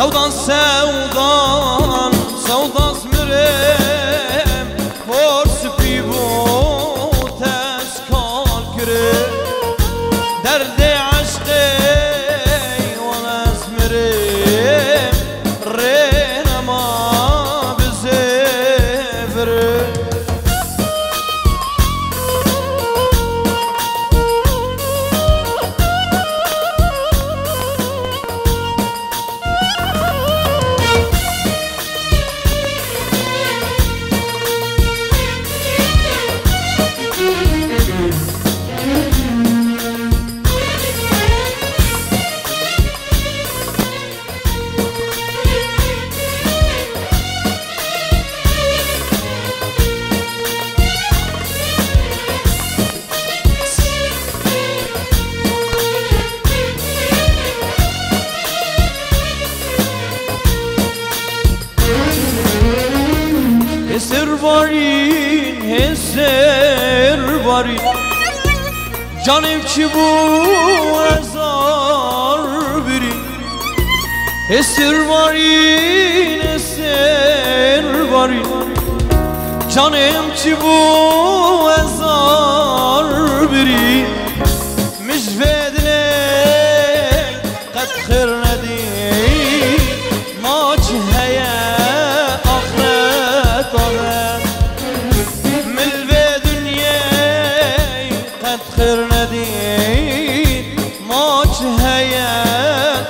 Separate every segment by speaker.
Speaker 1: سودان سودان سودان سمرم فرس پیو تسکال کره درد عشقی و نسمرم رنما بزفره هسر واری جانم چی بو ازار بری هسر واری جانم چی بو ازار بری مش بدنه قد خير ندی ما چه هیا آخرت آره خير ندي موج هيا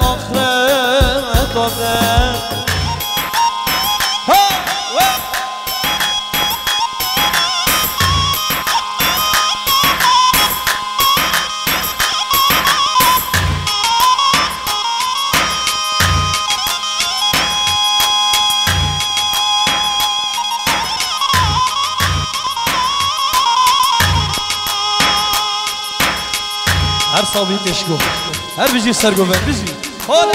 Speaker 1: آخرت آدم هر صابي تشكو هر بيجي سرقو بن بيجي هولا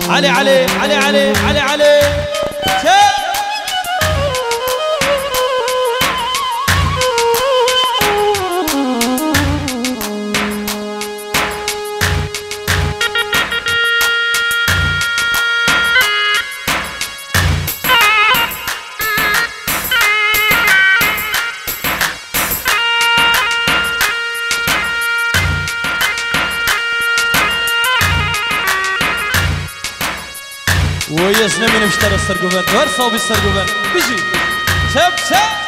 Speaker 1: علي علي علي علي علي علي ويس نمين مشترى السرقوبان وهر صوبي السرقوبان بيجي شاب شاب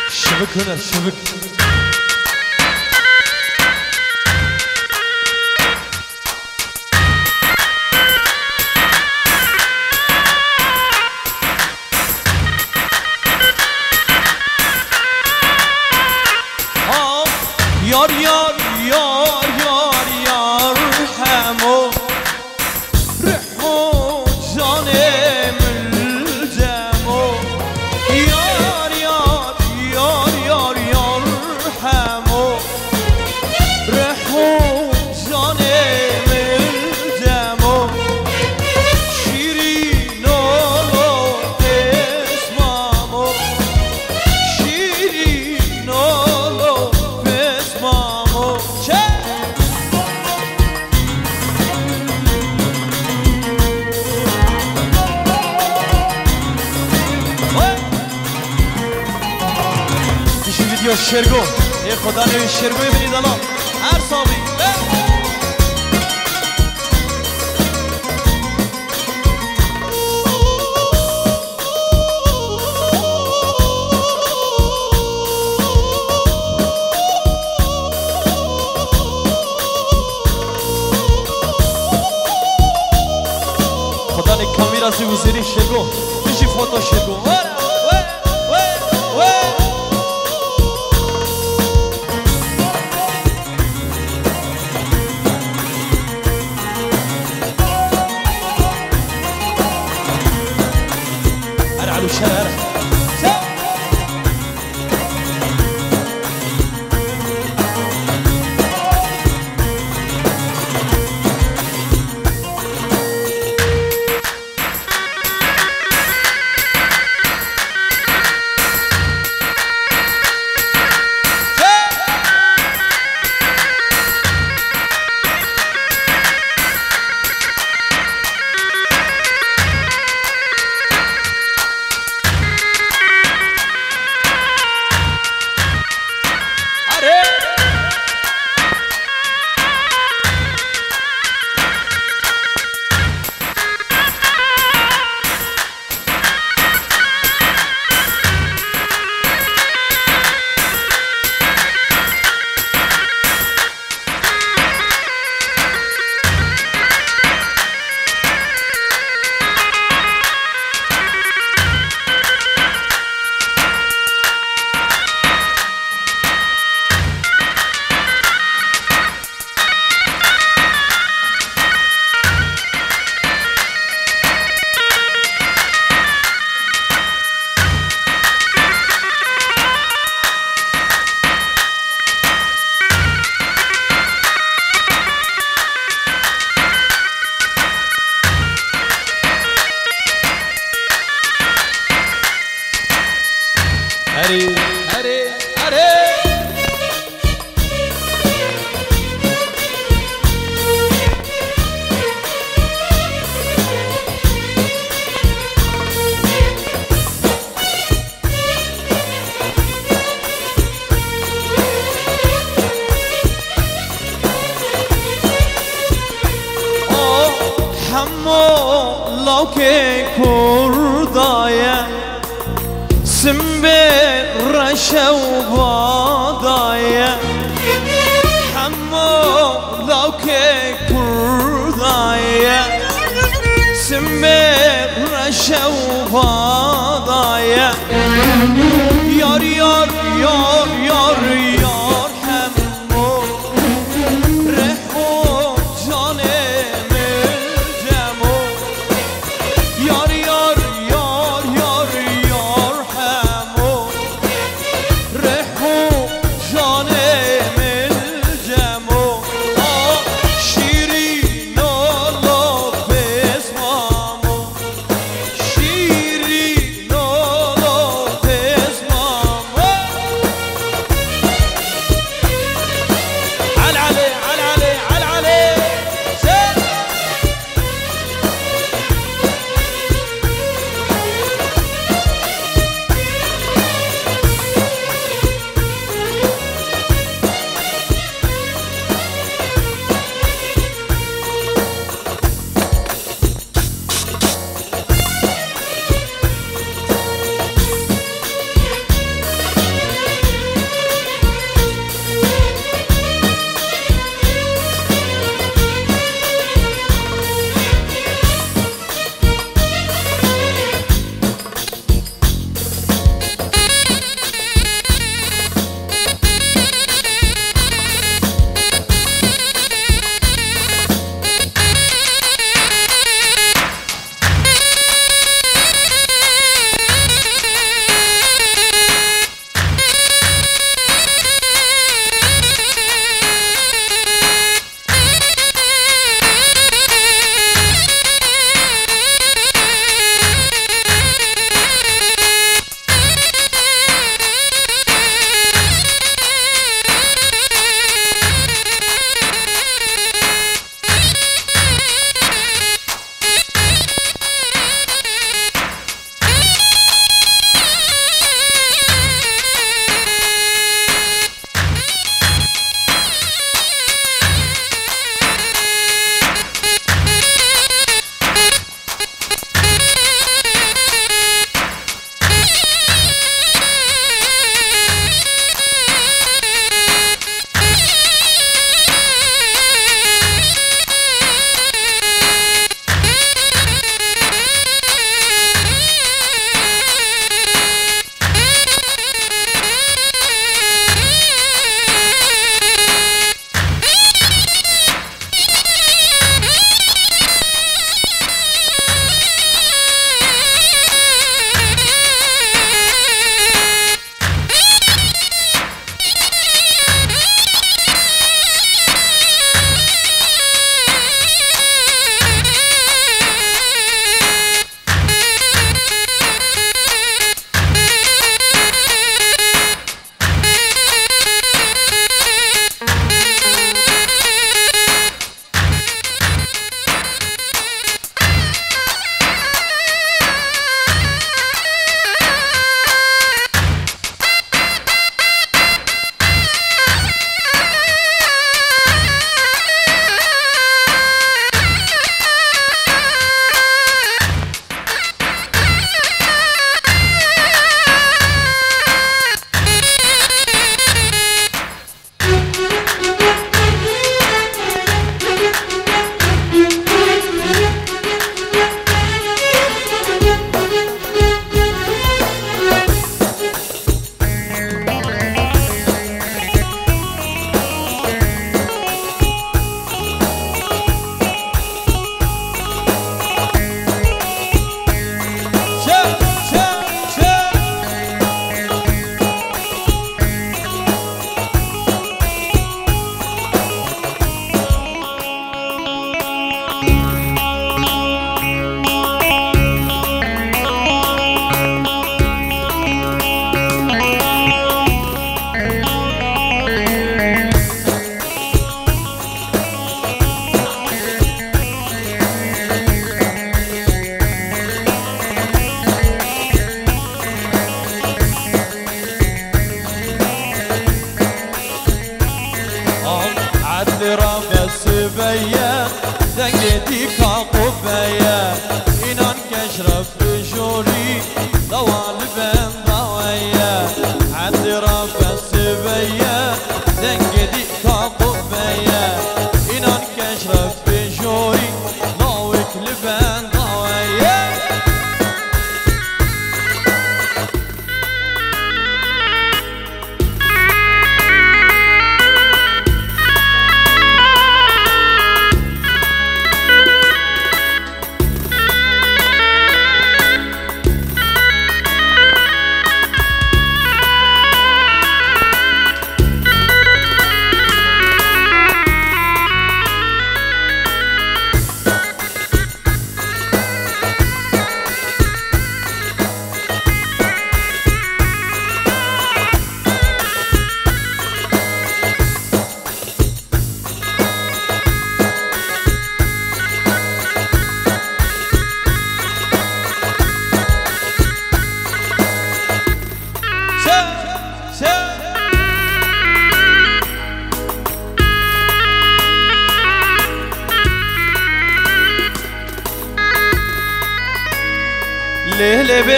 Speaker 1: شبك هنا شبك يار يار يار يار يار حمو رحمو جانم الجمو يار يار يار يار يار حمو رحمو جانم الجمو شيرين ولو اسمامو شيرين ولو یا شرگو یه خدا نوی شرگو ببینید الان هر صابی بيجي فوتو شيرو ورا وي وي وي ارعلوا الشارع لو که کردایم سنبه رشه و بادایم همو لو که کردایم سنبه رشه و بادایم یار یار یار یار یار همو رهو جان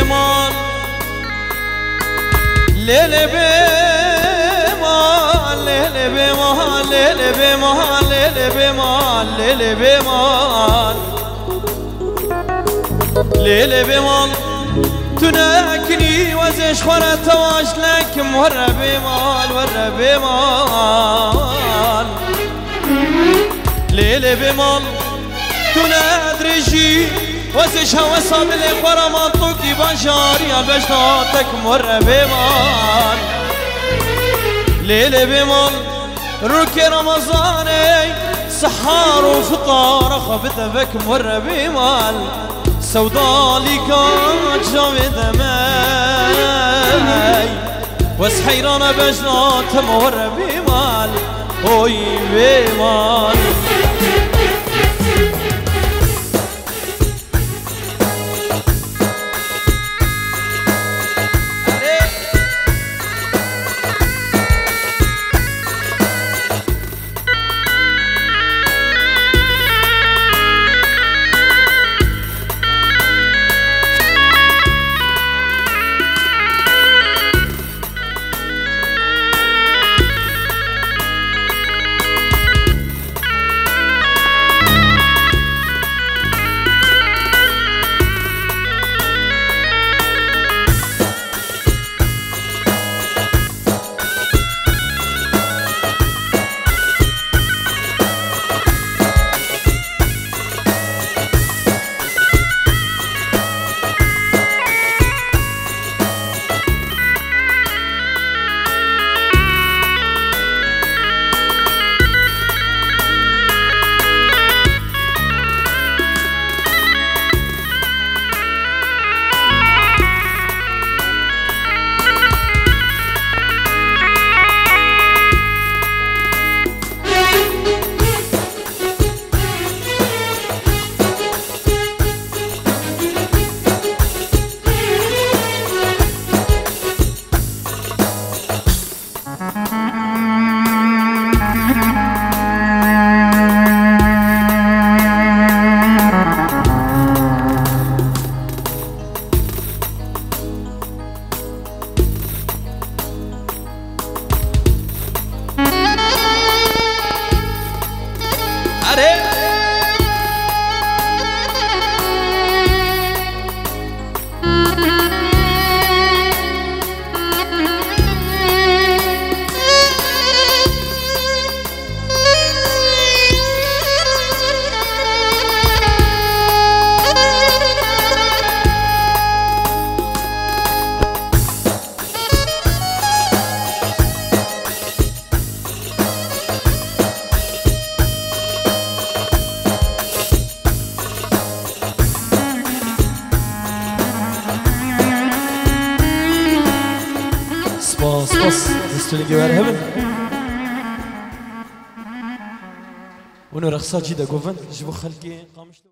Speaker 1: بمان ليلي بمان ليلي بمان ليلي بمان ليلي بمان ليلي بمان ليلي بمان تناكني وزش خورة تواش لك مرة بمان ورة بمان ليلي بمان تنادرجي وزش هوسا بالإخوار منطقي بشاري البشتاتك مرة بمان ليلي بمان ركي رمضاني سحار وفطار خبت بك مرة بمان سودالي كان جامد ماي وسحيرانا بجنات مرة بمان اوي بمان سباس نستلقي وارهبن ونو رخصة جيدة قوفن جبو خلقي قامشتو